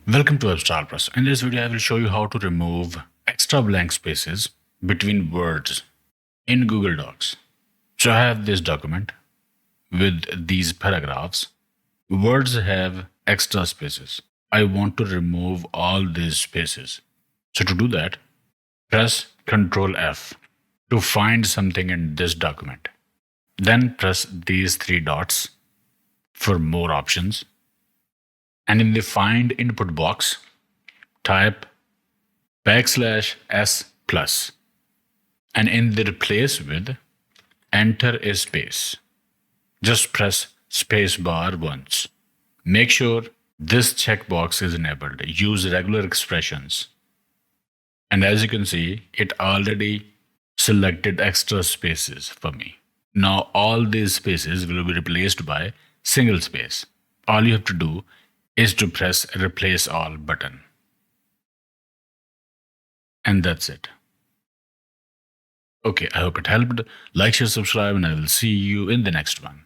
Welcome to WebStarPlus. In this video, I will show you how to remove extra blank spaces between words in Google Docs. So I have this document with these paragraphs. Words have extra spaces. I want to remove all these spaces. So to do that, press Ctrl F to find something in this document. Then press these three dots for more options. And in the Find Input box, type \s plus. And in the Replace with, enter a space. Just press space bar once. Make sure this checkbox is enabled. Use regular expressions. And as you can see, it already selected extra spaces for me. Now all these spaces will be replaced by single space. All you have to do is to press Replace All button. And that's it. Okay, I hope it helped. Like, share, subscribe, and I will see you in the next one.